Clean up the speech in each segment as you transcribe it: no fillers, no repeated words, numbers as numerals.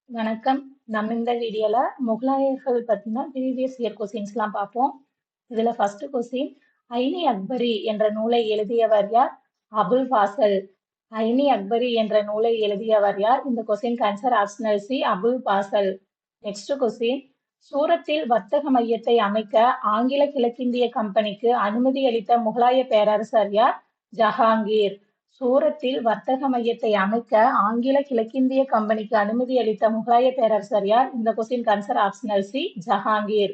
வணக்கம். நம்ம இந்த வீடியோல முகலாயர்கள் பத்தின ப்ரீவியஸ் இயர் கொஸ்டின்ஸ்லாம் பார்ப்போம். இதுல ஃபர்ஸ்ட் கொஸ்டின், ஐனி அக்பரி என்ற நூலை எழுதியவர் யார்? அபுல் ஃபாசல். ஐனி அக்பரி என்ற நூலை எழுதியவர் யார்? இந்த question answer optional C, Abul Fasal. Next question, சூரத்தில் வர்த்தக மையத்தை அமைக்க ஆங்கில கிழக்கிந்திய கம்பெனிக்கு அனுமதி அளித்த முகலாய பேரரசர் யார்? ஜஹாங்கீர். சூரத்தில் வர்த்தக மையத்தை அமைக்க ஆங்கில கிழக்கிந்திய கம்பெனிக்கு அனுமதி அளித்த முகலாய பேரரசர் யார்? இந்த question answer optional C, Jahangir.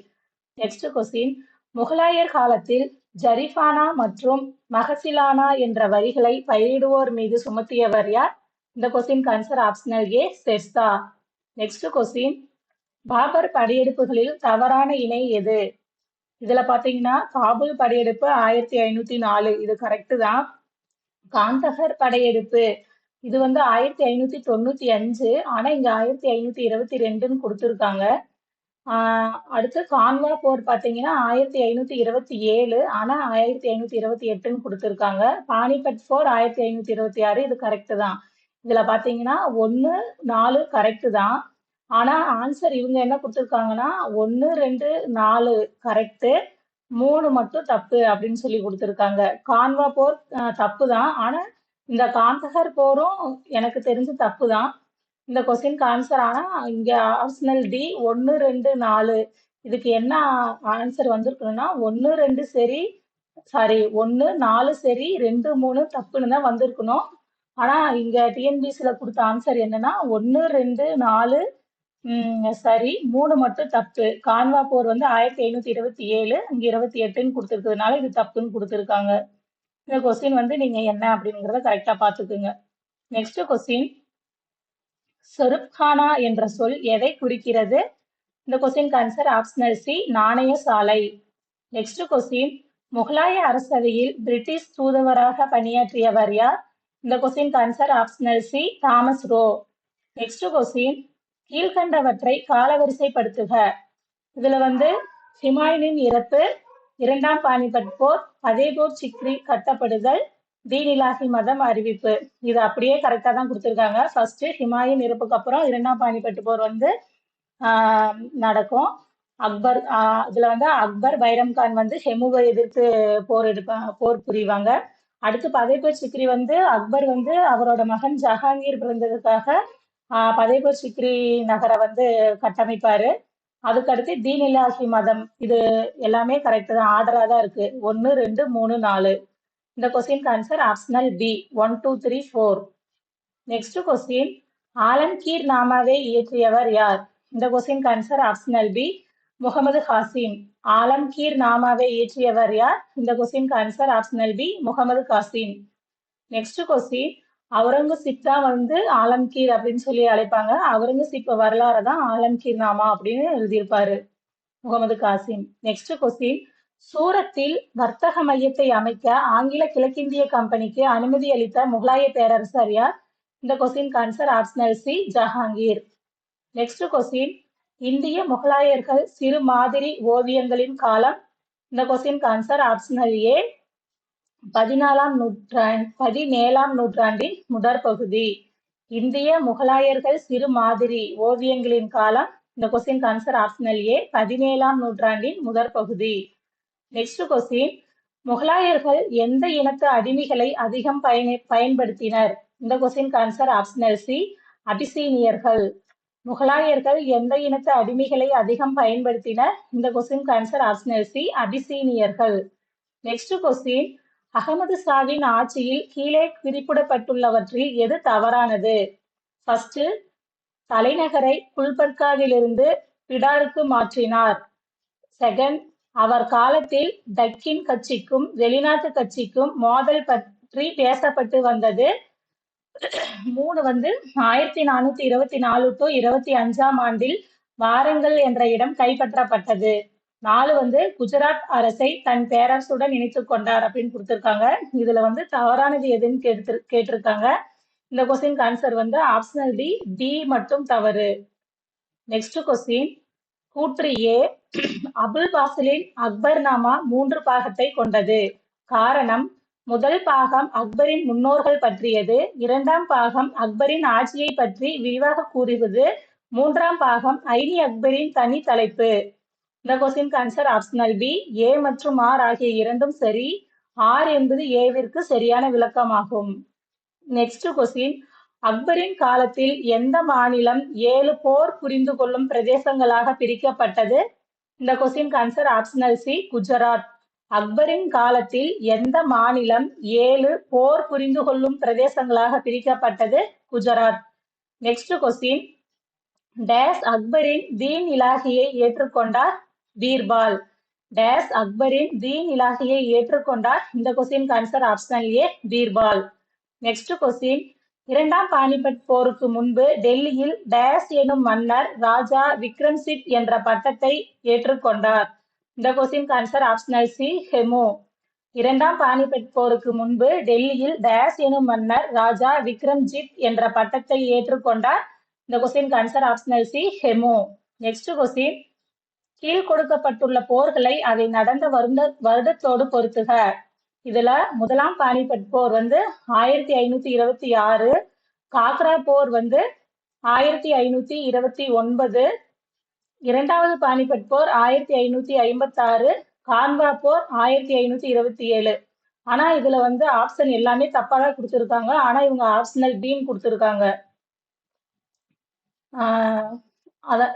Next question, முகலாயர் காலத்தில் ஜரிஃபானா மற்றும் மகசிலானா என்ற வரிகளை பயிரிடுவோர் மீது சுமத்தியவர் யார்? இந்த question answer optional A, Sher Shah. Next question, Babur படையெடுப்புகளில் தவறான இணை எது? இதுல பாத்தீங்கன்னா காபூல் படையெடுப்பு 1504, இது கரெக்ட் தான். காந்தகர் படையெடுப்பு இது வந்து 1595, ஆனா இங்க 1522ன்னு கொடுத்துருக்காங்க. அடுத்து கான்வா போர் பாத்தீங்கன்னா 1527, ஆனா 1528ன்னு கொடுத்துருக்காங்க. பானிபட் போர் 1526, இது கரெக்ட் தான். இதுல பாத்தீங்கன்னா 1, 4 கரெக்ட் தான். ஆனா ஆன்சர் இவங்க என்ன கொடுத்துருக்காங்கன்னா 1, 2, 4 கரெக்ட், 3 மட்டும் தப்பு அப்படின்னு சொல்லி கொடுத்துருக்காங்க. கான்வா போர் தப்பு தான், ஆனா இந்த காந்தகர் போரும் எனக்கு தெரிஞ்சு தப்பு தான். இந்த கொஸ்டினுக்கு ஆன்சர் ஆனா இங்க ஆப்ஷனல் டி 1, 2, 4, இதுக்கு என்ன ஆன்சர் வந்திருக்கணும்னா 1, 2 சரி, சாரி 1, 4 சரி, 2, 3 தப்புன்னு தான் வந்திருக்கணும். ஆனா இங்க டிஎன்பிசில கொடுத்த ஆன்சர் என்னன்னா 1, 2, 4 சரி, 3 மட்டும் தப்பு. கான்வா போர் வந்து 1527, இங்க 28ன்னு கொடுத்துருக்கிறதுனால இது தப்புன்னு கொடுத்துருக்காங்க. இந்த கொஸ்டின் வந்து நீங்க என்ன அப்படிங்கிறத கரெக்டா பாத்துக்குங்க. நெக்ஸ்ட் கொஸ்டின், சொருப்கானா என்ற சொல் எதை குறிக்கிறது? இந்த கொஸ்டின் ஆன்சர் ஆப்ஷனல் சி, நாணய சாலை. நெக்ஸ்ட் கொஸ்டின், முகலாய அரசவையில் பிரிட்டிஷ் தூதுவராக பணியாற்றியவர் யார்? இந்த question answer optional C, Thomas Roe. Next question, கீழ்கண்டவற்றை காலவரிசைப்படுத்துக. இதுல வந்து ஹுமாயூனின் இறப்பு, இரண்டாம் பானிபட் போர், ஃபதேபூர் சிக்ரி கட்டப்படுதல், தீன் இலாஹி மதம் அறிவிப்பு. இது அப்படியே கரெக்டா தான் கொடுத்துருக்காங்க. ஃபர்ஸ்ட் ஹுமாயூன் இறப்புக்கு அப்புறம் இரண்டாம் பானிபட் போர் வந்து நடக்கும். அக்பர் இதுல வந்து அக்பர் பைரம்கான் வந்து ஹெமுவை எதிர்த்து போர் புரிவாங்க. அடுத்து ஃபதேபூர் சிக்ரி வந்து அக்பர் வந்து அவரோட மகன் ஜஹாங்கீர் பிறந்ததுக்காக ஃபதேபூர் சிக்ரி நகரை வந்து கட்டமைப்பாரு. அதுக்கடுத்து தீன் இலாஹி மதம், இது எல்லாமே கரெக்ட் தான், ஆர்டரா தான் இருக்கு. 1, 2, 3, 4. இந்த question answer optional B, 1, 2, 3, 4. Next question, Alamgir நாமாவை இயற்றியவர் யார்? இந்த question answer optional B, Muhammad Qasim. Alamgir நாமாவை இயற்றியவர் யார்? இந்த question answer optional B, Muhammad Qasim. Next question, Aurangzeb தான் வந்து ஆலம்கீர் அப்படின்னு சொல்லி அழைப்பாங்க. அவுரங்கசீப் வரலாறு தான் ஆலம்கீர் நாமா அப்படின்னு எழுதியிருப்பாரு முகமது காசிம். நெக்ஸ்ட் கொஸ்டின், சூரத்தில் வர்த்தக மையத்தை அமைக்க ஆங்கில கிழக்கிந்திய கம்பெனிக்கு அனுமதி அளித்த முகலாய பேரரசர் யார்? இந்த question answer optional C, Jahangir. Next question, இந்திய முகலாயர்கள் சிறு மாதிரி ஓவியங்களின் காலம். இந்த கொஸ்டின் ஆன்சர் ஆப்ஷனல் ஏ, 17ஆம் நூற்றாண்டின் முதற்பகுதி. இந்திய முகலாயர்கள் சிறு மாதிரி ஓவியங்களின் காலம். இந்த கொஸ்டின் ஆன்சர் ஆப்ஷனல் ஏ, 17ஆம் நூற்றாண்டின் முதற்பகுதி. நெக்ஸ்ட் கொஸ்டின், முகலாயர்கள் எந்த இனத்து அடிமைகளை அதிகம் பயன்படுத்தினர்? இந்த கொஸ்டின் ஆன்சர் ஆப்ஷனல் சி, அபிசீனியர்கள். முகலாயர்கள் எந்த இனத்து அடிமைகளை அதிகம் பயன்படுத்தினர்? இந்த கொஸ்டின் ஆன்சர் ஆப்ஷனல் சி, அபிசீனியர்கள். நெக்ஸ்ட் கொஸ்டின், அகமது ஷாவின் ஆட்சியில் கீழே குறிப்பிடப்பட்டுள்ளவற்றில் எது தவறானது? ஃபர்ஸ்ட், தலைநகரை குல்பர்காவிலிருந்து பிடாருக்கு மாற்றினார். செகண்ட், அவர் காலத்தில் டக்கின் கட்சிக்கும் வெளிநாட்டு கட்சிக்கும் மோதல் பற்றி பேசப்பட்டு வந்தது. 3 வந்து 1424 to 25ஆம் ஆண்டில் வாரங்கல் என்ற இடம் கைப்பற்றப்பட்டது. 4 வந்து குஜராத் அரசை தன் பேரரசுடன் இணைத்துக் கொண்டார் அப்படின்னு கொடுத்திருக்காங்க. இதுல வந்து தவறானது எதுன்னு கேட்டிருக்காங்க. இந்த கொஸ்டின் ஆன்சர் வந்து ஆப்ஷனல் டி, டி மட்டும் தவறு. நெக்ஸ்ட் கொஸ்டின், கூற்று ஏ, அபுல் பாசிலின் அக்பர்நாமா 3 பாகத்தை கொண்டது. காரணம், முதல் பாகம் அக்பரின் முன்னோர்கள் பற்றியது, இரண்டாம் பாகம் அக்பரின் ஆட்சியை பற்றி விரிவாக கூறுவது, மூன்றாம் பாகம் ஐனி அக்பரின் தனி தலைப்பு. இந்த கொஸ்டின் ஆன்சர் ஆப்ஷனல் பி. ஏ மற்றும் ஆர் ஆகிய இரண்டும் சரி. ஆர் என்பது ஏவிற்கு சரியான விளக்கமாகும். நெக்ஸ்ட் கொஸ்டின், அக்பரின் காலத்தில் எந்த மாநிலம் 7 போர் புரிந்து கொள்ளும் பிரதேசங்களாக பிரிக்கப்பட்டது? இந்த question answer optional C. Gujarat. அக்பரின் காலத்தில் எந்த மாநிலம் 7 போர் புரிந்து கொள்ளும் பிரதேசங்களாக பிரிக்கப்பட்டது? குஜராத். நெக்ஸ்ட் கொஸ்டின், டேஸ் அக்பரின் தீன் இலாஹியை ஏற்றுக்கொண்டார்? பீர்பால். டேஸ் அக்பரின் தீன் இலாஹியை ஏற்றுக்கொண்டார்? இந்த கொஸ்டின் ஆன்சர் ஆப்ஷனல் ஏ. பீர்பால். நெக்ஸ்ட் கொஸ்டின், இரண்டாம் பானிபட் போருக்கு முன்பு டெல்லியில் டேஸ் எனும் மன்னர் ராஜா விக்ரம்சிட் என்ற பட்டத்தை ஏற்றுக்கொண்டார்? இந்த question answer optional C. Hemu. இரண்டாம் பானிபட் போருக்கு முன்பு டெல்லியில் டேஸ் எனும் மன்னர் ராஜா விக்ரம்ஜித் என்ற பட்டத்தை ஏற்றுக்கொண்டார்? இந்த question answer optional C. Hemu. Next question, கீழ் கொடுக்கப்பட்டுள்ள போர்களை அவை நடந்த வருடத்தோடு பொருத்துக. இதுல முதலாம் பானிபட் போர் வந்து 1526, காக்ரா போர் வந்து 1529, இரண்டாவது பானிபட் போர் 1556, கான்வா போர் 1527. ஆனா இதுல வந்து ஆப்ஷன் எல்லாமே தப்பா தான் கொடுத்துருக்காங்க. ஆனா இவங்க ஆப்ஷனல் பீன்னு கொடுத்துருக்காங்க.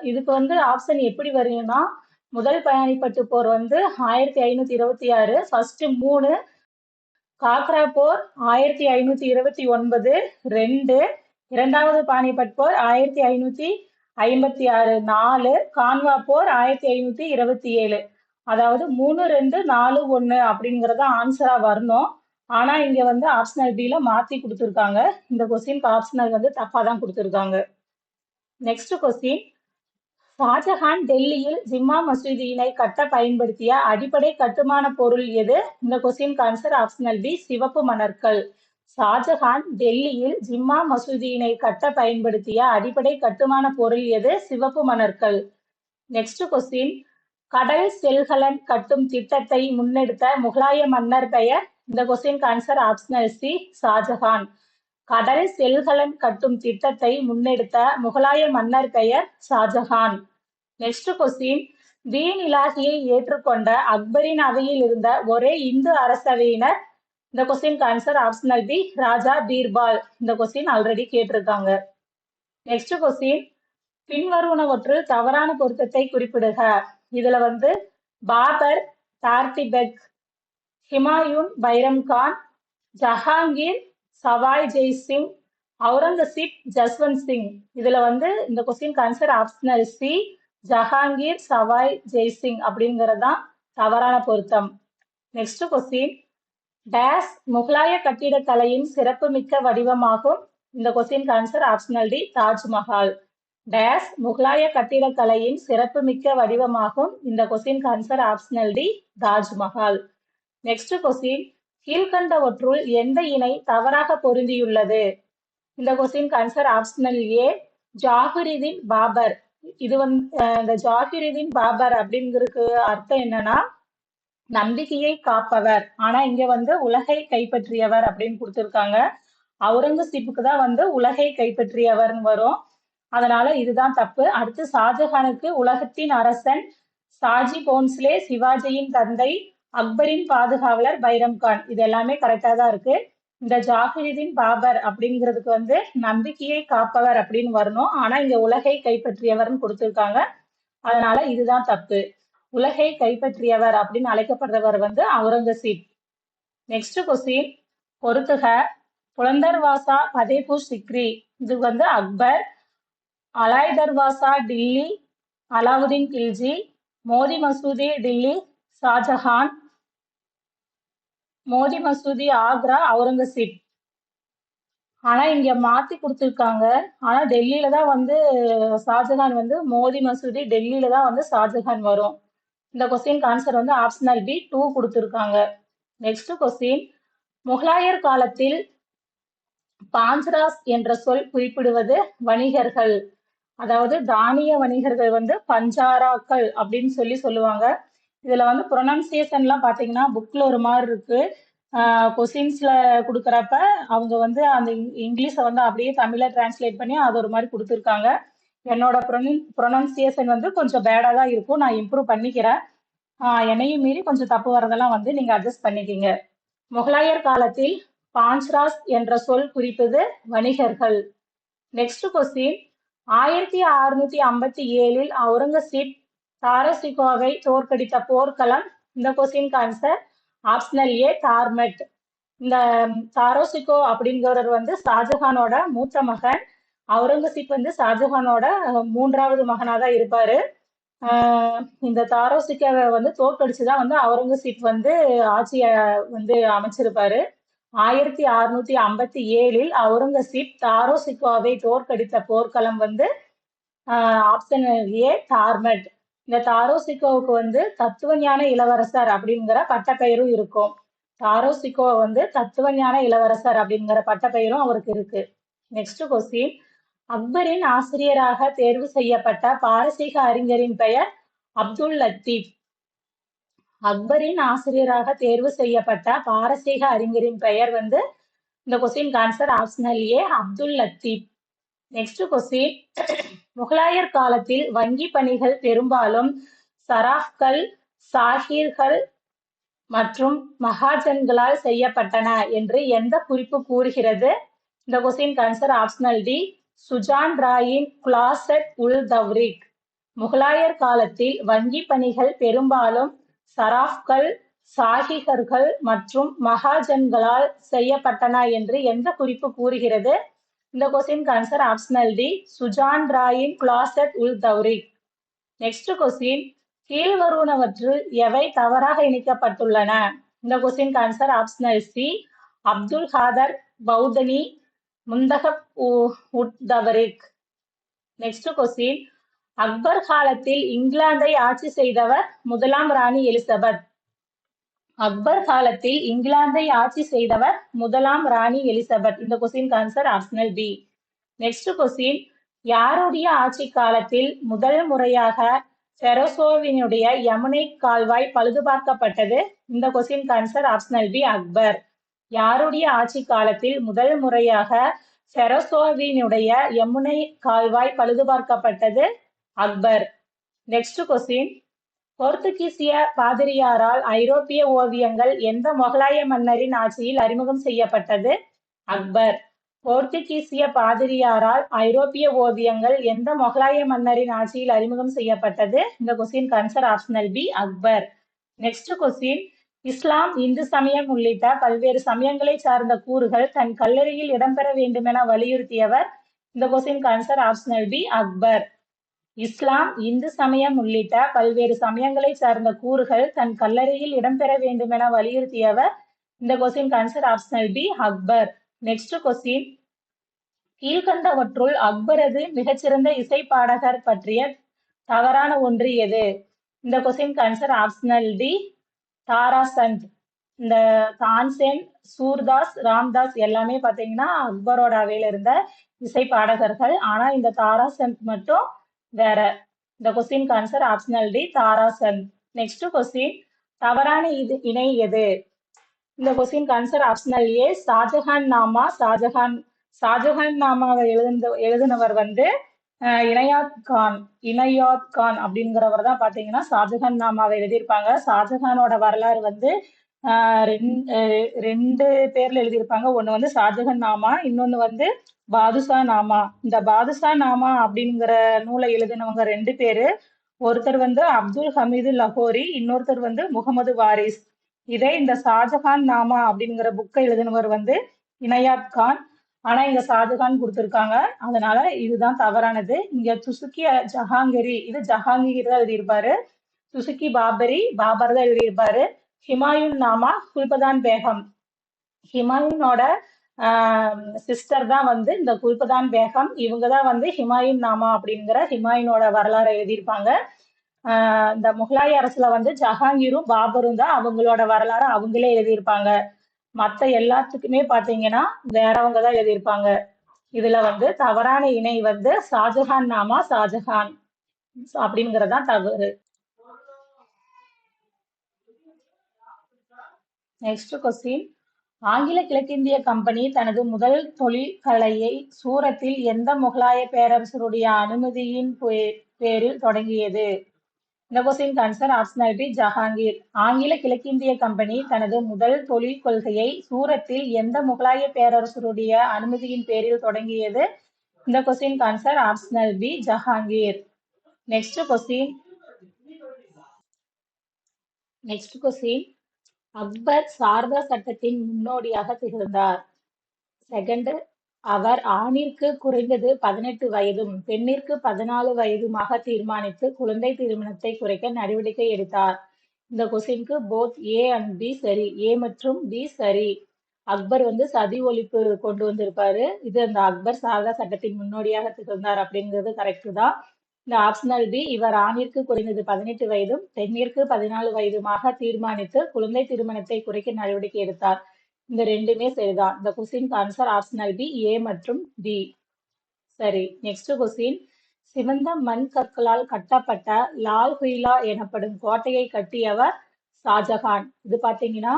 இதுக்கு வந்து ஆப்ஷன் எப்படி வருதுன்னா, முதல் பானிபட்டு போர் வந்து 1526, ஃபர்ஸ்ட் 3, காக்ரா போர் 1529, 2, இரண்டாவது பானிபட் போர் 1556, 4, கான்வா போர் 1527. அதாவது 3, 2, 4, 1 அப்படிங்கறத ஆன்சரா வரணும். ஆனா இங்க வந்து ஆப்ஷனல் பில மாத்தி கொடுத்துருக்காங்க. இந்த கொஸ்டின் ஆப்ஷனல் வந்து தப்பா தான் கொடுத்துருக்காங்க. நெக்ஸ்ட் கொஸ்டின், ஷாஜஹான் டெல்லியில் ஜிம்மா மசூதியினை கட்ட பயன்படுத்திய அடிப்படை கட்டுமான பொருள் எது? இந்த கொஸ்டின் ஆன்சர் ஆப்ஷனல் பி. சிவப்பு மணற்கல். ஷாஜஹான் டெல்லியில் ஜிம்மா மசூதியினை கட்ட பயன்படுத்திய அடிப்படை கட்டுமான பொருள் எது? சிவப்பு மணற்கல். நெக்ஸ்ட் கொஸ்டின், கடல் செல்கலன் கட்டும் திட்டத்தை முன்னெடுத்த முகலாய மன்னர் பெயர்? இந்த question answer optional C. Shahjahan. கடல் செல்கலன் கட்டும் திட்டத்தை முன்னெடுத்த முகலாய மன்னர் பெயர் ஷாஜஹான். நெக்ஸ்ட் கொஸ்டின், தீன் இலாஹியை ஏற்றுக்கொண்ட அக்பரின் அவையில் இருந்த ஒரே இந்து அரசவையினர்? இந்த கொஸ்டின் ஆன்சர் ஆப்ஷனல் பி. ராஜா பீர்பால். இந்த கொஸ்டின் ஆல்ரெடி கேட்டிருக்காங்க. நெக்ஸ்ட் கொஸ்டின், பின்வருவனவற்றுள் தவறான பொருத்தத்தை குறிப்பிடுக. இதுல வந்து பாபர் டார்டிபெக், ஹிமாயூன் பைரம் கான், ஜஹாங்கீர் சவாய் ஜெய் சிங், அவுரங்கசீப் ஜஸ்வந்த் சிங். இதுல வந்து இந்த question answer optional C. Jahangir Sawai Jai Singh அப்படிங்கறதுதான் தவறான பொருத்தம். நெக்ஸ்ட் கொஸ்டின், டேஸ் முகலாய கட்டிடக்கலையின் சிறப்புமிக்க வடிவமாகும்? இந்த question answer optional D. Taj Mahal. டேஸ் முகலாய கட்டிடக்கலையின் சிறப்புமிக்க வடிவமாகும்? இந்த question answer optional D. Taj Mahal. Next question, கீழ்கண்டவற்றுள் எந்த இணை தவறாக பொருந்தியுள்ளது? இந்த question answer optional A. Zahiruddin Babur. இது வந்து இந்த ஜாகிருதீன் பாபர் அப்படிங்கிறதுக்கு அர்த்தம் என்னன்னா நம்பிக்கையை காப்பவர். ஆனா இங்க வந்து உலகை கைப்பற்றியவர் அப்படின்னு கொடுத்திருக்காங்க. அவுரங்கசீப்புக்கு தான் வந்து உலகை கைப்பற்றியவர்னு வரும். அதனால இதுதான் தப்பு. அடுத்து, ஷாஜஹானுக்கு உலகத்தின் அரசன் ஷாஜி போன்ஸ்லே, சிவாஜியின் தந்தை, அக்பரின் பாதுகாவலர் பைரம் கான். இது எல்லாமே கரெக்டா தான் இருக்கு. இந்த ஜாகிருதீன் பாபர் அப்படிங்கிறதுக்கு வந்து நம்பிக்கையை காப்பவர் அப்படின்னு வரணும். ஆனா இங்க உலகை கைப்பற்றியவர்னு கொடுத்திருக்காங்க. அதனால இதுதான் தப்பு. உலகை கைப்பற்றியவர் அப்படின்னு அழைக்கப்படுறவர் வந்து அவுரங்கசீப். நெக்ஸ்ட் கொஸ்டின், பொறுத்துக. புலந்தர்வாசா ஃபதேபூர் சிக்ரி இது வந்து அக்பர், அலாய் தர்வாசா டில்லி அலாவுதீன் கில்ஜி, மோதி மசூதி டில்லி ஷாஜஹான், மோதி மசூதி ஆக்ரா அவுரங்கசீப். ஆனா இங்க மாத்தி கொடுத்திருக்காங்க. ஆனா டெல்லியில தான் வந்து ஷாஜஹான் வந்து மோதி மசூதி டெல்லியில தான் வந்து ஷாஜஹான் வரும். இந்த கொஸ்டின் ஆன்சர் வந்து ஆப்ஷனல் பி 2 கொடுத்திருக்காங்க. நெக்ஸ்ட் கொஸ்டின், முகலாயர் காலத்தில் பாஞ்சராஸ் என்ற சொல் குறிப்பிடுவது வணிகர்கள். அதாவது தானிய வணிகர்கள் வந்து பஞ்சாராக்கள் அப்படின்னு சொல்லுவாங்க. இதுல வந்து ப்ரொனன்சியேஷன்லாம் பாத்தீங்கன்னா புக்ல ஒரு மாதிரி இருக்கு. கொஸ்டின்ஸ்ல கொடுக்குறப்ப அவங்க வந்து அந்த இங்கிலீஷை வந்து அப்படியே தமிழ்ல டிரான்ஸ்லேட் பண்ணி அது ஒரு மாதிரி கொடுத்துருக்காங்க. என்னோட ப்ரொனன்சியேஷன் வந்து கொஞ்சம் பேடா தான் இருக்கும். நான் இம்ப்ரூவ் பண்ணிக்கிறேன். என்னையும் மீறி கொஞ்சம் தப்பு வரதெல்லாம் வந்து நீங்க அட்ஜஸ்ட் பண்ணிக்கிங்க. முகலாயர் காலத்தில் பாஞ்ச்ராஸ் என்ற சொல் குறிப்பது வணிகர்கள். நெக்ஸ்ட் கொஸ்டின் 1657 அவுரங்கசீப் தாரசிகோவை தோற்கடித்த போர்க்களம். இந்த கொஸ்டின் ஆன்சர் ஆப்ஷனல் ஏ தார்மெட். இந்த தாரோசிகோ அப்படிங்கிறவர் வந்து ஷாஜஹானோட மூத்த மகன். அவுரங்கசீப் வந்து ஷாஜஹானோட மூன்றாவது மகனா தான் இருப்பாரு. இந்த தாரோசிகோவை வந்து தோற்கடிச்சுதான் வந்து அவுரங்கசீப் வந்து ஆட்சியை வந்து அமைச்சிருப்பாரு. 1657 அவுரங்கசீப் தாரோசிகோவை தோற்கடித்த போர்க்களம் வந்து ஆப்ஷன் ஏ தார்மெட். இந்த தாரோசிகோவுக்கு வந்து தத்துவஞான இளவரசர் அப்படிங்கிற பட்டப்பெயரும் இருக்கும். தாரோசிகோ வந்து தத்துவஞான இளவரசர் அப்படிங்கிற பட்டப்பெயரும் அவருக்கு இருக்கு. நெக்ஸ்ட் கொஸ்டின் அக்பரின் ஆசிரியராக தேர்வு செய்யப்பட்ட பாரசீக அறிஞரின் பெயர் அப்துல் லத்தீப். அக்பரின் ஆசிரியராக தேர்வு செய்யப்பட்ட பாரசீக அறிஞரின் பெயர் வந்து இந்த question answer optional A Abdul Latif. Next question முகலாயர் காலத்தில் வங்கி பணிகள் பெரும்பாலும் சராஃப்கள், சாஹிர்கள் மற்றும் மகாஜன்களால் செய்யப்பட்டன என்று எந்த குறிப்பு கூறுகிறது? இந்த question answer optional D Sujan ராயின் குலாசட் உல் தவ்ரிக். முகலாயர் காலத்தில் வங்கி பணிகள் பெரும்பாலும் சராஃப்கள், சாஹிகர்கள் மற்றும் மகாஜன்களால் செய்யப்பட்டன என்று எந்த குறிப்பு கூறுகிறது? இந்த question answer optional D Sujan ராயின் குலாசட் உல் தவ்ரிக். நெக்ஸ்ட் கொஸ்டின் கீழ்வருவனவற்றில் எவை தவறாக இணைக்கப்பட்டுள்ளன? இந்த question answer optional C Abdul Qadir Badauni Muntakhab ut Tawarikh. Next question Akbar காலத்தில் இங்கிலாந்தை ஆட்சி செய்தவர் முதலாம் ராணி எலிசபெத். அக்பர் காலத்தில் இங்கிலாந்தை ஆட்சி செய்தவர் முதலாம் ராணி எலிசபெத். இந்த question answer optional B. Next question யாருடைய ஆட்சி காலத்தில் முதல் முறையாக பெரோசோவினுடைய யமுனை கால்வாய் பழுதுபார்க்கப்பட்டது? இந்த question answer optional B Akbar. யாருடைய ஆட்சி காலத்தில் முதல் முறையாக பெரோசோவினுடைய யமுனை கால்வாய் பழுதுபார்க்கப்பட்டது? அக்பர். நெக்ஸ்ட் கொஸ்டின் போர்த்துகீசிய பாதிரியாரால் ஐரோப்பிய ஓவியங்கள் எந்த முகலாய மன்னரின் ஆட்சியில் அறிமுகம் செய்யப்பட்டது? அக்பர். போர்த்துகீசிய பாதிரியாரால் ஐரோப்பிய ஓவியங்கள் எந்த முகலாய மன்னரின் ஆட்சியில் அறிமுகம் செய்யப்பட்டது? இந்த question answer optional B Akbar. Next question இஸ்லாம், இந்து சமயம் உள்ளிட்ட பல்வேறு சமயங்களை சார்ந்த கூறுகள் தன் கல்லறையில் இடம்பெற வேண்டுமென வலியுறுத்தியவர்? இந்த question answer optional B Akbar. இஸ்லாம், இந்து சமயம் உள்ளிட்ட பல்வேறு சமயங்களை சார்ந்த கூறுகள் தன் கல்லறையில் இடம்பெற வேண்டுமென வலியுறுத்தியவர்? இந்த question answer optional B Akbar. Next question கீழ்கண்டவற்றுள் அக்பரது மிகச்சிறந்த இசை பாடகர் பற்றிய தவறான ஒன்று எது? இந்த question answer optional D Tarachand. இந்த தான்சேன், சூர்தாஸ், ராம்தாஸ் எல்லாமே பாத்தீங்கன்னா அக்பரோட அவையில இருந்த இசை பாடகர்கள். ஆனா இந்த தாராசந்த் மட்டும் வேற. இந்த question answer optional D Tarachand. Next question தவறான இணை எது? இந்த question answer optional A Shah Jahan Nama. ஷாஜஹான் நாமாவை எழுதினவர் வந்து இனாயத் கான் அப்படிங்கிறவர் தான் பாத்தீங்கன்னா ஷாஜஹான் நாமாவை எழுதியிருப்பாங்க. ஷாஜஹானோட வரலாறு வந்து ரெண்டு பேர்ல எழுதியிருப்பாங்க. ஒண்ணு வந்து ஷாஜஹான் நாமா, இன்னொன்னு வந்து பாதுஷா நாமா. இந்த பாதுஷா நாமா அப்படிங்கிற நூலை எழுதினவங்க ரெண்டு பேரு. ஒருத்தர் வந்து அப்துல் ஹமீது லஹோரி, இன்னொருத்தர் வந்து முகமது வாரிஸ். இதே இந்த ஷாஜஹான் நாமா அப்படிங்கிற புக்கை எழுதினவர் வந்து இனாயத் கான். ஆனா இங்க ஷாஜஹான் கொடுத்திருக்காங்க, அதனால இதுதான் தவறானது. இங்க துசுக்கி ஜஹாங்கீரி, இது ஜஹாங்கீர் தான் எழுதியிருப்பாரு. துசுக்கி பாபர் தான் எழுதியிருப்பாரு. ஹிமாயூன் நாமா குல்பதான் பேகம். ஹிமாயூனோட சிஸ்டர் தான் வந்து இந்த குல்பதான் பேகம். இவங்கதான் வந்து ஹிமாயூன் நாமா அப்படிங்கிற ஹிமாயூனோட வரலாறை எழுதியிருப்பாங்க. இந்த முகலாய அரசுல வந்து ஜஹாங்கீரும் பாபரும் தான் அவங்களோட வரலாறு அவங்களே எழுதியிருப்பாங்க. மத்த எல்லாத்துக்குமே பாத்தீங்கன்னா வேறவங்க தான் எழுதியிருப்பாங்க. இதுல வந்து தவறான இணை வந்து ஷாஜஹான் நாமா ஷாஜஹான் அப்படிங்கறதான் தவறு. நெக்ஸ்ட் கொஸ்டின் ஆங்கில கிழக்கிந்திய கம்பெனி தனது முதல் தொழிற்கலையை சூரத்தில் எந்த முகலாய பேரரசருடைய அனுமதியின் பேரில் தொடங்கியது? இந்த question answer optional B Jahangir. ஆங்கில கிழக்கிந்திய கம்பெனி தனது முதல் தொழில் கொள்கையை சூரத்தில் எந்த முகலாய பேரரசருடைய அனுமதியின் பேரில் தொடங்கியது? இந்த question answer optional B Jahangir. Next question Akbar Sarda சட்டத்தின் முன்னோடியாக திகழ்ந்தார். செகண்ட், அவர் ஆணிற்கு குறைந்தது 18 வயதும் பெண்ணிற்கு 14 வயதுமாக தீர்மானித்து குழந்தை திருமணத்தை குறைக்க நடவடிக்கை எடுத்தார். இந்த கொஸ்டினுக்கு போத் ஏ அண்ட் பி சரி. ஏ மற்றும் பி சரி. அக்பர் சதி ஒழிப்பு கொண்டு வந்திருப்பாரு. இது அந்த அக்பர் சாரதா சட்டத்தின் முன்னோடியாக திகழ்ந்தார் அப்படிங்கிறது கரெக்ட் தான். இந்த ஆப்ஷனல் பி, இவர் ஆணிற்கு குறைந்தது 18 வயதும் பெண்ணிற்கு 14 வயதுமாக தீர்மானித்து குழந்தை திருமணத்தை குறைக்க நடவடிக்கை எடுத்தார். இந்த ரெண்டுமே சரிதான். இந்த கொஸ்டின் ஆன்சர் ஆப்ஷனல் பி, ஏ மற்றும் பி சரி. நெக்ஸ்ட் கொஸ்டின், சிவந்த மண் கற்களால் கட்டப்பட்ட லால் குயிலா எனப்படும் கோட்டையை கட்டியவர் ஷாஜகான். இது பாத்தீங்கன்னா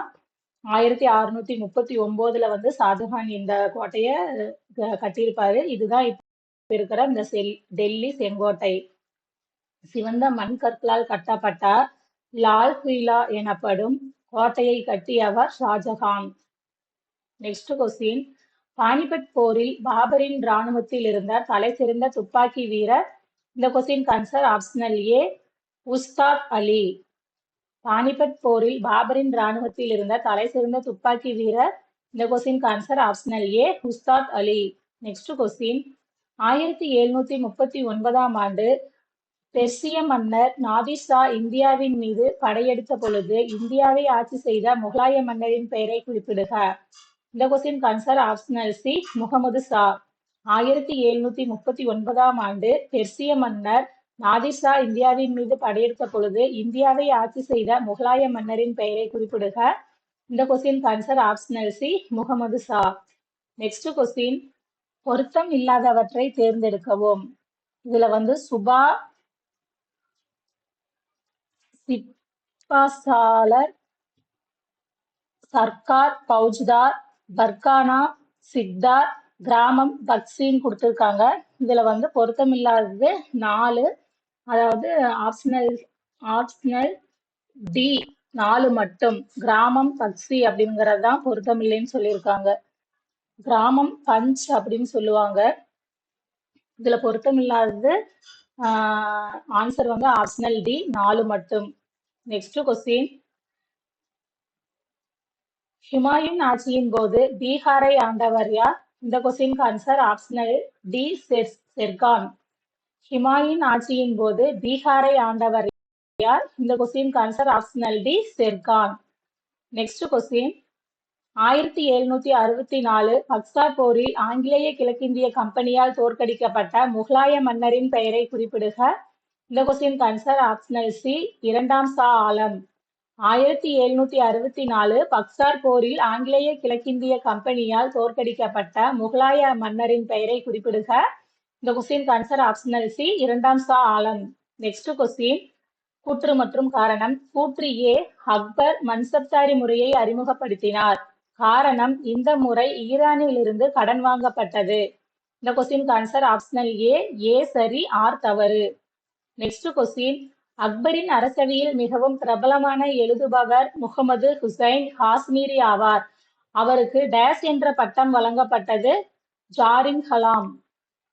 1639 ஷாஜகான் இந்த கோட்டைய கட்டியிருப்பாரு. இதுதான் இப்ப இருக்கிற இந்த டெல்லி செங்கோட்டை. சிவந்த மண் கற்களால் கட்டப்பட்ட லால் குயிலா எனப்படும் கோட்டையை கட்டியவர் ஷாஜகான். நெக்ஸ்ட் கொஸ்டின், பானிபட் போரில் பாபரின் இராணுவத்தில் இருந்த தலைசிறந்த துப்பாக்கி வீரர். இந்த question answer optional A, Ustad Ali. பானிபட் போரில் பாபரின் இராணுவத்தில் இருந்த தலைசிறந்த துப்பாக்கி வீரர். இந்த question answer optional A, Ustad Ali. Next question, 1739 ஆண்டு பெர்சிய மன்னர் நாதிர் ஷா இந்தியாவின் மீது படையெடுத்த பொழுது இந்தியாவை ஆட்சி செய்த முகலாய மன்னரின் பெயரை குறிப்பிடுக. இந்த question answer optional C, Muhammad Shah. 1739 ஆண்டு பெர்சிய மன்னர் நாதிர் ஷா இந்தியாவின் மீது படையெடுத்த பொழுது இந்தியாவை ஆட்சி செய்த முகலாய மன்னரின் பெயரை குறிப்பிடுக. இந்த question answer optional C, Muhammad Shah. Next question, பொருத்தம் இல்லாதவற்றை தேர்ந்தெடுக்கவும். இதுல சுபா, சிப்பாசாலர், சர்க்கார், பௌஜ்தார், பர்கானா, சிக்தார், கிராமம், பக்சின்னு கொடுத்துருக்காங்க. இதுல பொருத்தம் இல்லாதது 4. அதாவது ஆப்ஷனல் டி 4 மட்டும். கிராமம், பக்சி அப்படிங்கிறது தான் பொருத்தம் இல்லைன்னு சொல்லியிருக்காங்க. கிராமம் பஞ்ச் அப்படின்னு சொல்லுவாங்க. இதுல பொருத்தம் இல்லாதது ஆன்சர் ஆப்ஷனல் டி 4 மட்டும். நெக்ஸ்ட் கொஸ்டின், ஹுமாயூன் ஆட்சியின் போது பீகாரை ஆண்டவர் யார்? இந்த question answer optional D, Sher Khan. Humayun ஆட்சியின் போது பீகாரை ஆண்டவர் யார்? இந்த question answer optional D, Sher Khan. Next question, 1764 Buxar போரில் ஆங்கிலேய கிழக்கிந்திய கம்பெனியால் தோற்கடிக்கப்பட்ட முகலாய மன்னரின் பெயரை குறிப்பிடுக. இந்த கொஸ்டின் ஆன்சர் ஆப்ஷனல் சி, இரண்டாம் ஷா ஆலம். 1764 பக்சார் போரில் ஆங்கிலேய கிழக்கிந்திய கம்பெனியால் தோற்கடிக்கப்பட்ட முகலாய மன்னரின் பெயரை குறிப்பிடுக. இந்த கொஸ்டின் ஆன்சர் ஆப்ஷனல் சி, இரண்டாம் ஷா ஆலம். நெக்ஸ்ட் கொஸ்டின், கூற்று மற்றும் காரணம். கூற்று ஏ, அக்பர் மன்சப்தாரி முறையை அறிமுகப்படுத்தினார். காரணம், இந்த முறை ஈரானில் இருந்து கடன் வாங்கப்பட்டது. இந்த கொஸ்டின் ஆன்சர் ஆப்ஷனல் ஏ, ஏ சரி, ஆர் தவறு. நெக்ஸ்ட் கொஸ்டின், அக்பரின் அரசவையில் மிகவும் பிரபலமான எழுதுபவர் முகமது ஹுசைன் காஷ்மீரி ஆவார். அவருக்கு டேஷ் என்ற பட்டம் வழங்கப்பட்டது. ஜாரின் கலாம்.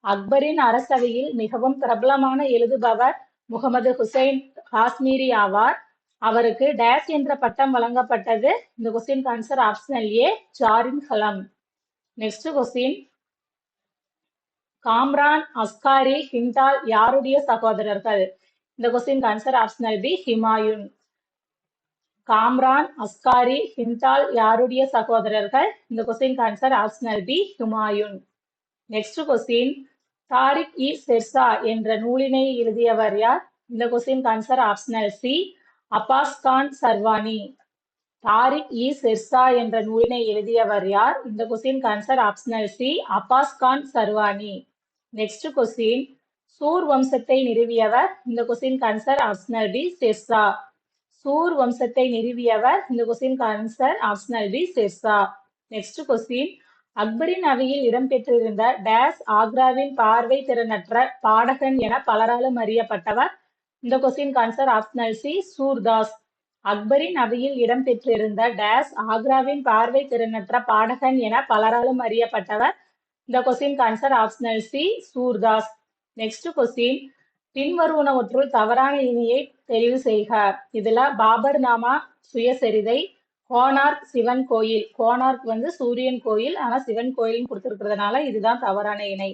அக்பரின் அரசவையில் மிகவும் பிரபலமான எழுதுபவர் முகமது ஹுசைன் காஷ்மீரி ஆவார். அவருக்கு டேஷ் என்ற பட்டம் வழங்கப்பட்டது. இந்த question answer optional A, Zarin Qalam. Next question, Kamran, Askari, Hindal யாருடைய சகோதரர்கள்? இந்த question answer optional B, Humayun. Kamran, Askari, Hindal யாருடைய சகோதரர்கள்? இந்த question answer optional B, Humayun. Next question, Tarikh i Sher Shah என்ற நூலினை எழுதியவர் யார்? இந்த question answer optional C, Abbas Khan Sarwani. Tarikh i Sher Shah என்ற நூலினை எழுதியவர் யார்? இந்த question answer optional C, Abbas Khan Sarwani. Next question, Sur வம்சத்தை நிறுவியவர்? இந்த question answer optional B, Sher Shah. Sur வம்சத்தை நிறுவியவர்? இந்த question answer optional B, Sher Shah. Next question, அக்பரின் அவையில் இடம்பெற்றிருந்த டேஸ் ஆக்ராவின் பார்வை திறனற்ற பாடகன் என பலராலும் அறியப்பட்டவர். இந்த question answer optional C, Surdas. அக்பரின் அவையில் இடம்பெற்றிருந்த டேஸ் ஆக்ராவின் பார்வை திறனற்ற பாடகன் என பலராலும் அறியப்பட்டவர். இந்த question answer optional C, Surdas. Next question, பின்வருவனவற்றுள் தவறான இணையை தெரிவு செய்க. இதுல பாபர் நாமா சுயசரிதை, கோனார்க் சிவன் கோயில். கோனார்க் வந்து சூரியன் கோயில், ஆனா சிவன் கோயில்னு கொடுத்திருக்கிறதுனால இதுதான் தவறான இணை.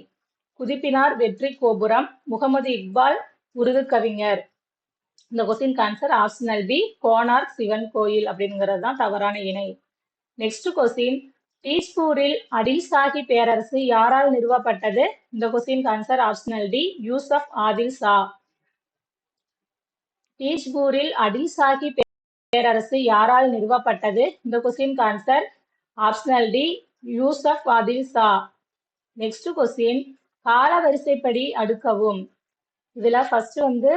குதிப்பினார் வெற்றி கோபுரம், முகமது இக்பால் உருது கவிஞர். இந்த question answer optional B, Konark Shivan கோயில் அப்படிங்கிறது தான் தவறான இணை. நெக்ஸ்ட் கொஸ்டின், டீஸ்பூரில் அடில் சாஹி பேரரசு யாரால் நிறுவப்பட்டது? இந்த question answer optional D, Yusuf Adil Shah. டீஸ்பூரில் அடில் சாஹி பேரரசு யாரால் நிறுவப்பட்டது? இந்த question answer optional D, Yusuf Adil Shah. Next question, கால வரிசைப்படி அடுக்கவும். இதுல ஃபர்ஸ்ட் வந்து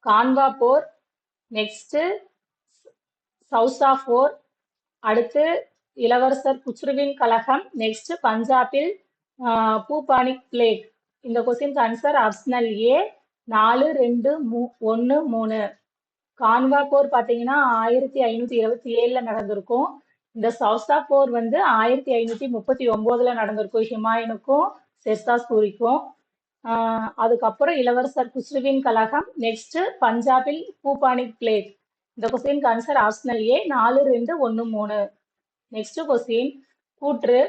கான்வா போர், நெக்ஸ்ட் சௌசா போர், அடுத்து இளவரசர் குச்ருவின் கழகம், நெக்ஸ்ட் பஞ்சாபில் பூபானிக் பிளேக். இந்த கொஸ்டின் ஆன்சர் ஆப்ஷனல் ஏ, 4, 2, 1, 3. கான்வா போர் பாத்தீங்கன்னா 1527ல நடந்திருக்கும். இந்த சௌசா போர் வந்து 1539ல நடந்திருக்கும், ஹிமாயூனுக்கும் ஷெர்ஷாசூரிக்கும். அதுக்கப்புறம் இளவரசர் குச்ருவின் கழகம், நெக்ஸ்ட் பஞ்சாபில் பூபானிக் பிளேக். இந்த கொஸ்டின் ஆன்சர் ஆப்ஷனல் ஏ, 4, 2, 1, 3. நெக்ஸ்ட் கொஸ்டின், கூற்று,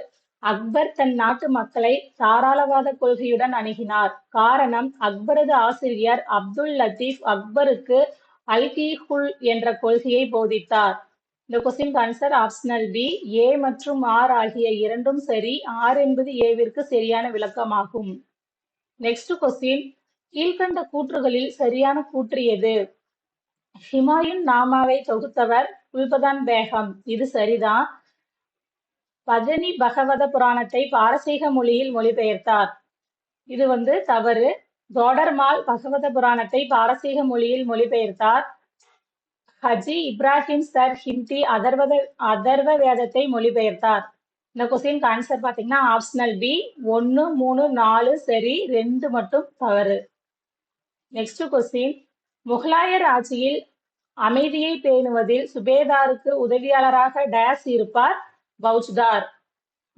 அக்பர் தன் நாட்டு மக்களை தாராளவாத கொள்கையுடன் அணுகினார். காரணம், அக்பரது ஆசிரியர் அப்துல் லத்தீப் அக்பருக்கு அல்-கி-குல் என்ற கொள்கையை போதித்தார். இந்த கொஸ்டின் ஆன்சர் ஆப்ஷனல் பி, ஏ மற்றும் ஆர் ஆகிய இரண்டும் சரி. ஆர் என்பது ஏவிற்கு சரியான விளக்கமாகும். நெக்ஸ்ட் கொஸ்டின், கீழ்கண்ட கூற்றுகளில் சரியான கூற்று எது? ஹிமாயூன் நாமாவை தொகுத்தவர் குல்பதான் பேகம். இது சரிதான். பஜனி பகவத புராணத்தை பாரசீக மொழியில் மொழிபெயர்த்தார். இது வந்து தவறு. தோடர்மால் பகவத புராணத்தை பாரசீக மொழியில் மொழிபெயர்த்தார். ஹஜி இப்ராஹிம் சர் ஹிந்தி அதர்வ வேதத்தை மொழிபெயர்த்தார். இந்த கொஸ்டின் ஆன்சர் பாத்தீங்கன்னா ஆப்ஷனல் பி, 1, 3, 4 சரி, 2 மட்டும் தவறு. நெக்ஸ்ட் கொஸ்டின், முகலாயர் ஆட்சியில் அமைதியை பேணுவதில் சுபேதாருக்கு உதவியாளராக டேஸ் இருப்பார்? பௌச்தார்.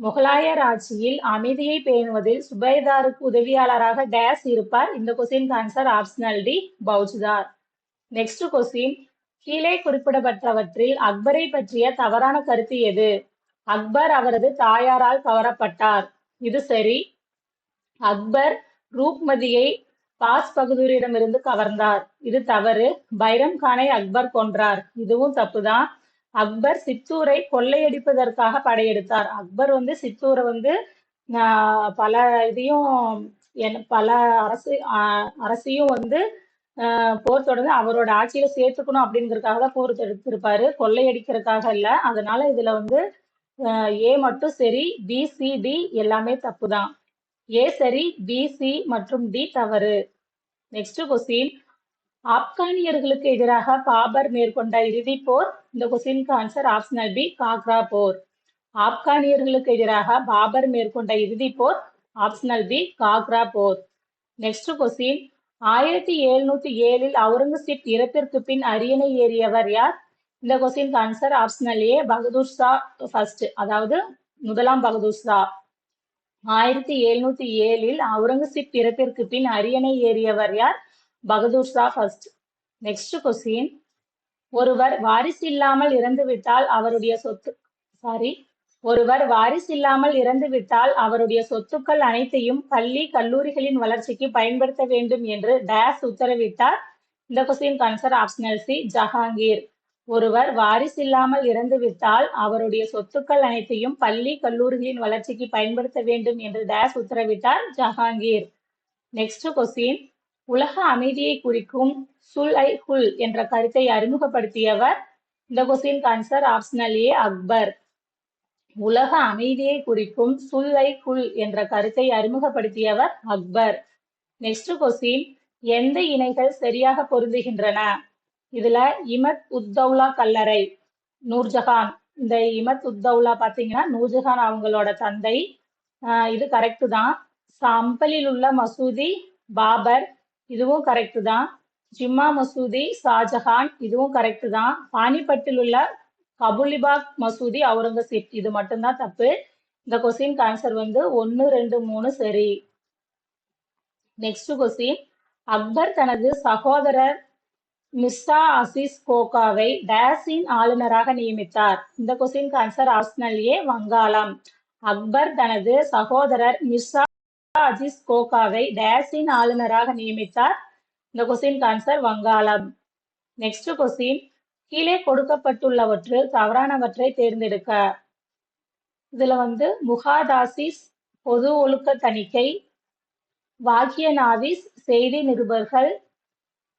முகலாயர் ஆட்சியில் அமைதியை பேணுவதில் சுபேதாருக்கு உதவியாளராக டேஸ் இருப்பார்? இந்த question answer optional D, Faujdar. Next question, கீழே குறிப்பிடப்பட்டவற்றில் அக்பரை பற்றிய தவறான கருத்து எது? அக்பர் அவரது தாயாரால் கவரப்பட்டார். இது சரி. அக்பர் ரூப்மதியை பாஸ் பகதூரிடமிருந்து கவர்ந்தார். இது தவறு. பைரம் கானை அக்பர் கொன்றார். இதுவும் தப்புதான். அக்பர் சித்தூரை கொள்ளையடிப்பதற்காக படையெடுத்தார். அக்பர் வந்து சித்தூரை வந்து பல இதையும் பல அரசையும் வந்து போர் தொடர்ந்து அவரோட ஆட்சியில சேர்த்துக்கணும் அப்படிங்கிறதுக்காக தான் போர் எடுத்திருப்பாரு, கொள்ளையடிக்கிறதுக்காக இல்ல. அதனால இதுல வந்து ஏ மட்டும் சரி, பி, சி, டி எல்லாமே தப்புதான். ஏ சரி, பி, சி மற்றும் டி தவறு. நெக்ஸ்ட் கொஸ்டின், ஆப்கானியர்களுக்கு எதிராக பாபர் மேற்கொண்ட இறுதி போர்? இந்த கொஸ்டினுக்கு ஆன்சர் ஆப்ஷனல் பி, காக்ரா போர். ஆப்கானியர்களுக்கு எதிராக பாபர் மேற்கொண்ட இறுதி போர் ஆப்ஷனல் பி, காக்ரா போர். நெக்ஸ்ட் கொஸ்டின், 1707இல் அவுரங்கசீப் இறப்பிற்கு பின் அரியணை ஏறியவர் யார்? இந்த கொஸ்டின் ஆன்சர் ஆப்ஷனல் ஏ, பகதூர் ஷா ஃபர்ஸ்ட், அதாவது முதலாம் பகதூர் ஷா. 1707இல் அவுரங்கசீப் இறப்பிற்கு பின் அரியணை ஏறியவர் யார்? Bahadur Shah first. Next question, ஒருவர் வாரிசு இல்லாமல் இறந்துவிட்டால் அவருடைய சொத்துக்கள் அனைத்தையும் பள்ளி கல்லூரிகளின் வளர்ச்சிக்கு பயன்படுத்த வேண்டும் என்று டேஸ் உத்தரவிட்டார்? இந்த question answer optional C, Jahangir. ஒருவர் வாரிசு இல்லாமல் இறந்துவிட்டால் அவருடைய சொத்துக்கள் அனைத்தையும் பள்ளி கல்லூரிகளின் வளர்ச்சிக்கு பயன்படுத்த வேண்டும் என்று டேஸ் உத்தரவிட்டார்? ஜஹாங்கீர். நெக்ஸ்ட் கொஸ்டின், உலக அமைதியை குறிக்கும் சுல்-ஐ-குல் என்ற கருத்தை அறிமுகப்படுத்தியவர்? இந்த question answer optional A, Akbar. உலக அமைதியை குறிக்கும் சுல்-ஐ-குல் என்ற கருத்தை அறிமுகப்படுத்தியவர் அக்பர். நெக்ஸ்ட் கொஸ்டின், எந்த இணைகள் சரியாக பொருந்துகின்றன? இதுல இமத் உத்தௌலா கல்லறை, நூர்ஜஹான், இந்த இமத் உத்தௌலா பாத்தீங்கன்னா நூர்ஜஹான் அவங்களோட தந்தை. இது கரெக்ட் தான். சம்பலில் உள்ள மசூதி பாபர், இதுவும் கரெக்ட் தான். ஜிம்மா மசூதி ஷாஜஹான், இதுவும் கரெக்ட் தான். பானிபட்டில் உள்ள கபுலிபாக் மசூதி அவுரங்கசீப், இது மட்டும்தான் தப்பு. இந்த கொஸ்டின் ஆன்சர் வந்து 1, 2, 3 சரி. நெக்ஸ்ட் கொஸ்டின், அக்பர் தனது சகோதரர் மிர்சா அசீஸ் கோகாவை டேஸின் ஆளுநராக நியமித்தார். இந்த கொஸ்டின் ஆன்சர் ஆப்ஷனல் ஏ வங்காளம். அக்பர் தனது சகோதரர் மிர்சா அசீஸ் கோகாவை டேஸின் ஆளுநராக நியமித்தார். இந்த கொஸ்டின் ஆன்சர் வங்காளம். நெக்ஸ்ட் கொஸ்டின், கீழே கொடுக்கப்பட்டுள்ளவற்றில் தவறானவற்றை தேர்ந்தெடுக்க. இதுல வந்து முகாதாசிஸ் பொது ஒழுக்க தணிக்கை, வாக்கிய நாவிஸ் செய்தி நிருபர்கள்,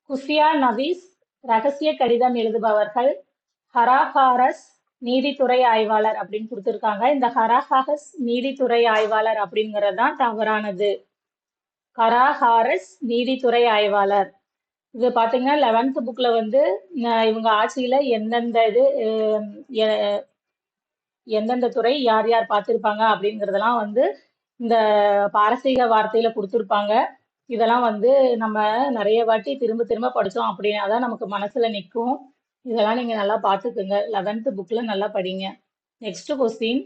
குஃபியா நவீஸ் ரகசிய கடிதம் எழுதுபவர்கள், ஹராஹாரஸ் நீதித்துறை ஆய்வாளர் அப்படின்னு கொடுத்துருக்காங்க. இந்த ஹராஹாரஸ் நீதித்துறை ஆய்வாளர் அப்படிங்கிறது தான் தவறானது. ஹராஹாரஸ் நீதித்துறை ஆய்வாளர். இது பாத்தீங்கன்னா 11th புக்ல வந்து இவங்க ஆட்சியில எந்தெந்த துறை யார் யார் பார்த்திருப்பாங்க அப்படிங்கறதெல்லாம் வந்து இந்த பாரசீக வார்த்தையில கொடுத்துருப்பாங்க. இதெல்லாம் வந்து நம்ம நிறைய வாட்டி திரும்ப திரும்ப படிச்சோம் அப்படின்னா தான் நமக்கு மனசுல நிற்கும். இதெல்லாம் நீங்க நல்லா பார்த்துக்குங்க. 11th புக்ல நல்லா படிங்க. நெக்ஸ்ட் கொஸ்டின்,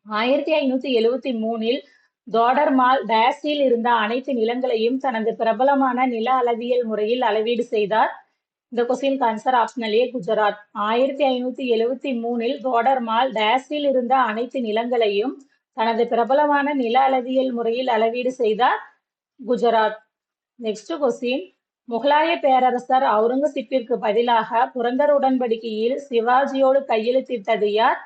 1573இல் தோடர்மால் டேஸில் இருந்த அனைத்து நிலங்களையும் தனது பிரபலமான நில அளவியல் முறையில் அளவீடு செய்தார். இந்த question answer optional A Gujarat. 1573இல் தோடர்மால் டேஸில் இருந்த அனைத்து நிலங்களையும் தனது பிரபலமான நில அளவியல் முறையில் அளவீடு செய்தார். குஜராத். நெக்ஸ்ட் கொஸ்டின், முகலாய பேரரசர் அவுரங்கசீப்பிற்கு பதிலாக புரந்தர் உடன்படிக்கையில் சிவாஜியோடு கையெழுத்திட்டது யார்?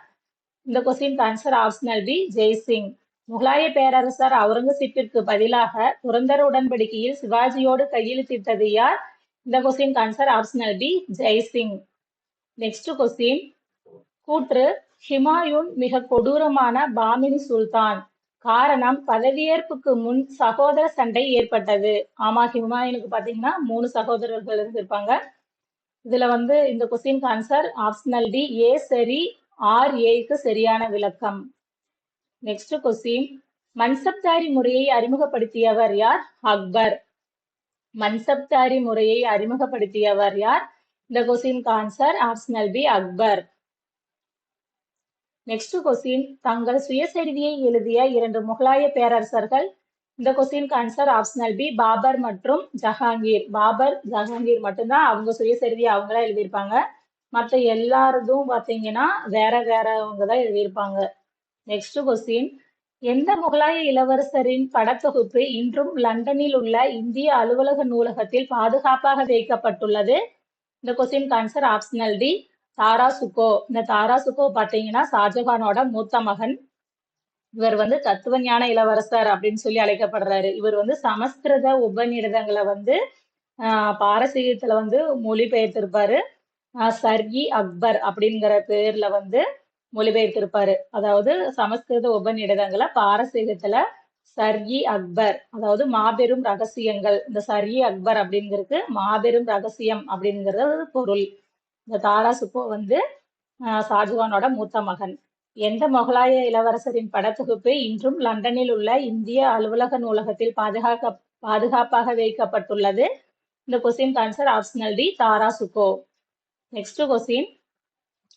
இந்த question answer optional B Jai Singh. முகலாய பேரரசர் அவுரங்கசீப்பிற்கு பதிலாக புரந்தர் உடன்படிக்கையில் சிவாஜியோடு கையெழுத்திட்டது யார்? இந்த question answer optional B Jai Singh. Next question, கூற்று ஹுமாயூன் மிக கொடூரமான பாமினி சுல்தான். காரணம், பதவியேற்புக்கு முன் சகோதர சண்டை ஏற்பட்டது. ஆமா, ஹுமாயூனுக்கு பாத்தீங்கன்னா 3 சகோதரர்கள் இருந்திருப்பாங்க. இதுல வந்து இந்த கொஸ்டின் ஆன்சர் ஆப்ஷனல் டி ஏ சரி, ஆர் ஏக்கு சரியான விளக்கம். நெக்ஸ்ட் கொஸ்டின், மன்சப்தாரி முறையை அறிமுகப்படுத்தியவர் யார்? அக்பர். மன்சப்தாரி முறையை அறிமுகப்படுத்தியவர் யார்? இந்த question answer optional B Akbar. Next question, தங்கள் சுயசரிதையை எழுதிய 2 முகலாய பேரரசர்கள். இந்த question answer optional B Babur மற்றும் ஜஹாங்கீர். பாபர் ஜஹாங்கீர் மட்டும்தான் அவங்க சுயசரிதையை அவங்களா எழுதியிருப்பாங்க. மற்ற எல்லாரதும் பாத்தீங்கன்னா வேற வேறவங்க தான் எழுதியிருப்பாங்க. நெக்ஸ்ட் கொஸ்டின், எந்த முகலாய இளவரசரின் படத்தொகுப்பு இன்றும் லண்டனில் உள்ள இந்திய அலுவலக நூலகத்தில் பாதுகாப்பாக வைக்கப்பட்டுள்ளது? இந்த கொஸ்டின் ஆன்சர் ஆப்ஷனல் டி தாராசுகோ. இந்த தாராசுகோ பாத்தீங்கன்னா ஷாஜகானோட மூத்த மகன். இவர் வந்து தத்துவ ஞான இளவரசர் அப்படின்னு சொல்லி அழைக்கப்படுறாரு. இவர் வந்து சமஸ்கிருத உபநிடதங்களை வந்து பாரசீகத்துல வந்து மொழிபெயர்த்திருப்பாரு. சர்இ அக்பர் அப்படிங்கிற பேர்ல வந்து மொழிபெயர்த்திருப்பாரு. அதாவது சமஸ்கிருத உபநிடதங்களை பாரசீகத்துல சர்இ அக்பர், அதாவது மாபெரும் ரகசியங்கள். இந்த சர்இ அக்பர் அப்படிங்கிறது மாபெரும் ரகசியம் அப்படிங்கிறது பொருள். இந்த தாராசுகோ வந்து ஷாஜகானோட மூத்த மகன். எந்த முகலாய இளவரசரின் படத்தொகுப்பு இன்றும் லண்டனில் உள்ள இந்திய அலுவலக நூலகத்தில் பாதுகாப்பாக வைக்கப்பட்டுள்ளது? இந்த question answer optional D Dara Shikoh. Next question,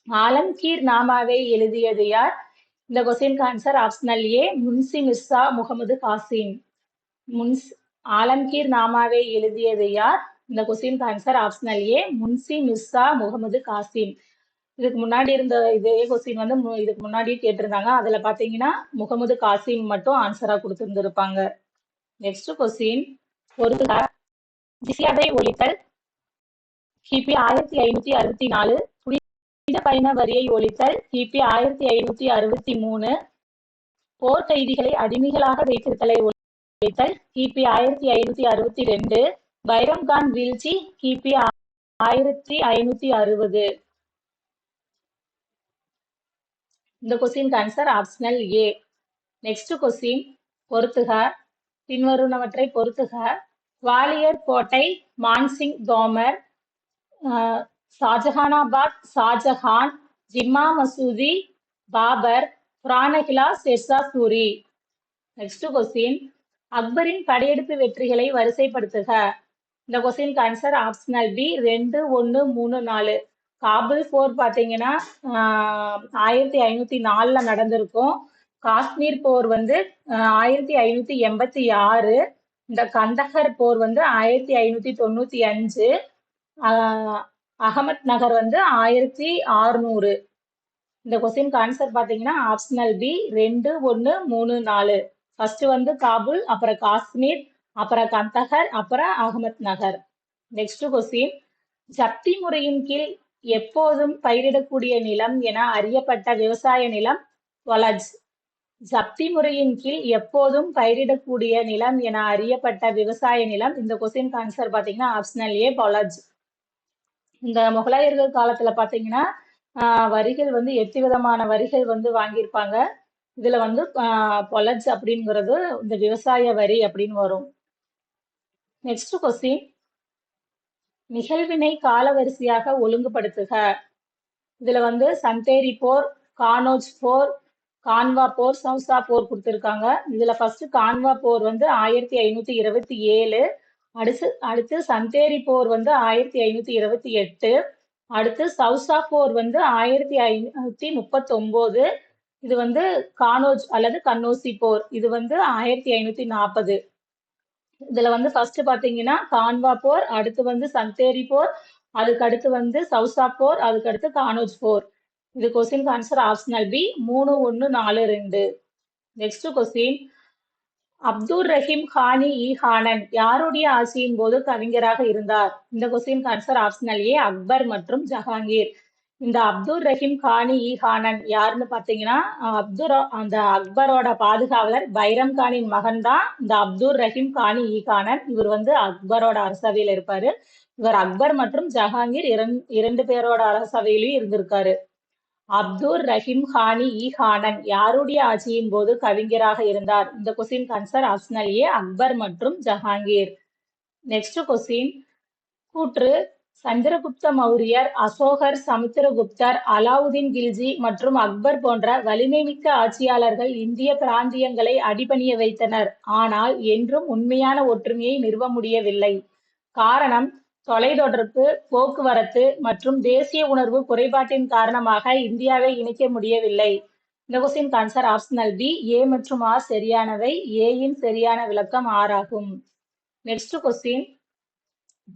Alamgir நாமாவை எழுதியது யார்? இந்த question answer optional A Munshi Mirza Muhammad Qasim. Alamgir நாமாவை எழுதியது யார்? இந்த question answer optional A Munshi Mirza Muhammad Qasim. இதுக்கு முன்னாடி இருந்த இதே கொஸ்டின் வந்து இதுக்கு முன்னாடியே கேட்டிருந்தாங்க. அதுல பாத்தீங்கன்னா முகமது காசிம் மட்டும் ஆன்சரா கொடுத்திருந்திருப்பாங்க. நெக்ஸ்ட் கொஸ்டின், ஒரு ஜிஸ்யாவை ஒழித்தல் கிபி 1564, புனித பயண வரியை ஒழித்தல் கிபி 1563, போர் கைதிகளை அடிமைகளாக வைத்திருத்தலை ஒழித்தல் கிபி 1562, பைரம்கான் வீழ்ச்சி கிபி 1560. இந்த கொஸ்டின் ஆன்சர் ஆப்ஷனல் ஏ. நெக்ஸ்ட் கொஸ்டின், பொறுத்துக, பின்வருவனவற்றை பொறுத்துக. குவாலியர் கோட்டை மான்சிங் தோமர், ஷாஜஹானாபாத் ஷாஜஹான், ஜிம்மா மசூதி, பாபர், புராணகிலா, ஷெர்ஷா சூரி. நெக்ஸ்ட் கொஸ்டின், அக்பரின் படையெடுப்பு வெற்றிகளை வரிசைப்படுத்துக. இந்த கொஸ்டினுக்கு ஆன்சர் ஆப்ஷனல் பி 2, 1, 3, 4. காபுல் போர் பார்த்தீங்கன்னா 1504ல நடந்திருக்கும். காஷ்மீர் போர் வந்து 1586. இந்த கந்தஹர் போர் வந்து 1595. அகமத் நகர் வந்து 1600. இந்த கொஸ்டினுக்கு ஆன்சர் பார்த்தீங்கன்னா ஆப்ஷனல் பி 2, 1, 3, 4. ஃபர்ஸ்ட் வந்து காபுல், அப்புறம் காஷ்மீர், அப்புறம் கந்தஹர், அப்புறம் அகமத் நகர். நெக்ஸ்ட் கொஸ்டின், ஜப்தி முறையின் கீழ் எப்போதும் பயிரிடக்கூடிய நிலம் என அறியப்பட்ட விவசாய நிலம் வலஜ். ஜப்தி முறையின் கீழ் எப்போதும் பயிரிடக்கூடிய நிலம் என அறியப்பட்ட விவசாய நிலம். இந்த கொஸ்டின் ஆன்சர் பாத்தீங்கன்னா ஆப்ஷனல் ஏ பொலஜ். இந்த முகலாயர்கள் காலத்துல பாத்தீங்கன்னா வரிகள் வந்து 8 விதமான வரிகள் வந்து வாங்கியிருப்பாங்க. இதுல வந்து பொலஜ் அப்படிங்கிறது இந்த விவசாய வரி அப்படின்னு வரும். நெக்ஸ்ட் கொஸ்டின், நிகழ்வினை காலவரிசையாக ஒழுங்குபடுத்துக. இதுல வந்து சந்தேரி போர், கானோஜ் போர், கான்வா போர், சௌசா போர் கொடுத்திருக்காங்க. இதுல ஃபர்ஸ்ட் கான்வா போர் வந்து 1527. அடுத்து சந்தேரி போர் வந்து 1528. அடுத்து சௌசா போர் வந்து 1539. இது வந்து கானோஜ் அல்லது கன்னோசி போர், இது வந்து 1540. இதுல வந்து ஃபர்ஸ்ட் பாத்தீங்கன்னா கான்வா போர், அடுத்து வந்து சந்தேரி போர், அதுக்கு அடுத்து வந்து சௌசா போர், அதுக்கு அடுத்து கானோஜ் போர். இது question answer optional B 3, 1, 4, 2. Next question, Abdur Rahim Khani i Khanan யாருடைய ஆட்சியின் போது கவிஞராக இருந்தார்? இந்த question answer optional A Akbar மற்றும் ஜஹாங்கீர். இந்த அப்துல் ரஹீம் கானி இ ஹானன் யாருன்னு பாத்தீங்கன்னா அந்த அக்பரோட பாதுகாவலர் பைரம் கானின் மகன் தான் இந்த அப்துல் ரஹீம் கானி இ ஹானன். இவர் வந்து அக்பரோட அரசவையில இருப்பாரு. இவர் அக்பர் மற்றும் ஜஹாங்கீர் இரண்டு பேரோட அரசவையிலையும் இருந்திருக்காரு. அப்துல் ரஹீம் கானி இ ஹானன் யாருடைய ஆட்சியின் போது கவிஞராக இருந்தார்? இந்த question answer optional A Akbar மற்றும் ஜஹாங்கீர். நெக்ஸ்ட் கொஸ்டின், கூற்று சந்திரகுப்த மௌரியர், அசோகர், சமுத்திரகுப்தர், அலாவுதீன் கில்ஜி மற்றும் அக்பர் போன்ற வலிமைமிக்க ஆட்சியாளர்கள் இந்திய பிராந்தியங்களை அடிபணிய வைத்தனர், ஆனால் என்றும் உண்மையான ஒற்றுமையை நிறுவ முடியவில்லை. காரணம், தொலைத்தொடர்பு, போக்குவரத்து மற்றும் தேசிய உணர்வு குறைபாட்டின் காரணமாக இந்தியாவை இணைக்க முடியவில்லை. இந்த question answer optional B A மற்றும் ஆர் சரியானவை. ஏயின் சரியான விளக்கம் ஆர் ஆகும். நெக்ஸ்ட் கொஸ்டின்,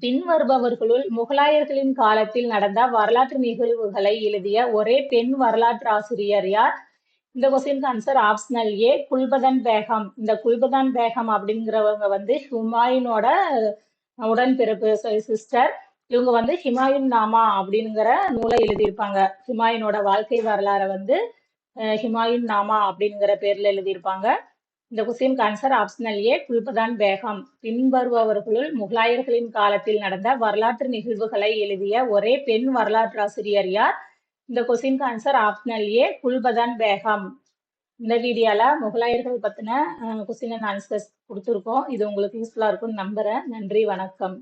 பின்வருபவர்களுள் முகலாயர்களின் காலத்தில் நடந்த வரலாற்று நிகழ்வுகளை எழுதிய ஒரே பெண் வரலாற்று ஆசிரியர் யார்? இந்த கொஸ்டினுக்கு ஆன்சர் ஆப்ஷனல் ஏ குல்பதன் பேகம். இந்த குல்பதன் பேகம் அப்படிங்கிறவங்க வந்து ஹுமாயூனோட உடன்பிறப்பு சிஸ்டர். இவங்க வந்து ஹிமாயூன் நாமா அப்படிங்கிற நூலை எழுதியிருப்பாங்க. ஹுமாயூனோட வாழ்க்கை வரலாறை வந்து ஹிமாயூன் நாமா அப்படிங்கிற பேர்ல எழுதியிருப்பாங்க. இந்த கொஸ்டினுக்கு ஆன்சர் ஆப்ஷனல் ஏ குல்பதான் பேகம். பின்வருபவர்களுள் முகலாயர்களின் காலத்தில் நடந்த வரலாற்று நிகழ்வுகளை எழுதிய ஒரே பெண் வரலாற்று ஆசிரியர் யார்? இந்த கொஸ்டினுக்கு ஆன்சர் ஆப்ஷனல் ஏ குல்பதான் பேகம். இந்த வீடியோல முகலாயர்கள் பத்தின கொஸ்டின் அண்ட் ஆன்சர்ஸ் கொடுத்துருக்கோம். இது உங்களுக்கு யூஸ்ஃபுல்லா இருக்கும்னு நம்புறேன். நன்றி, வணக்கம்.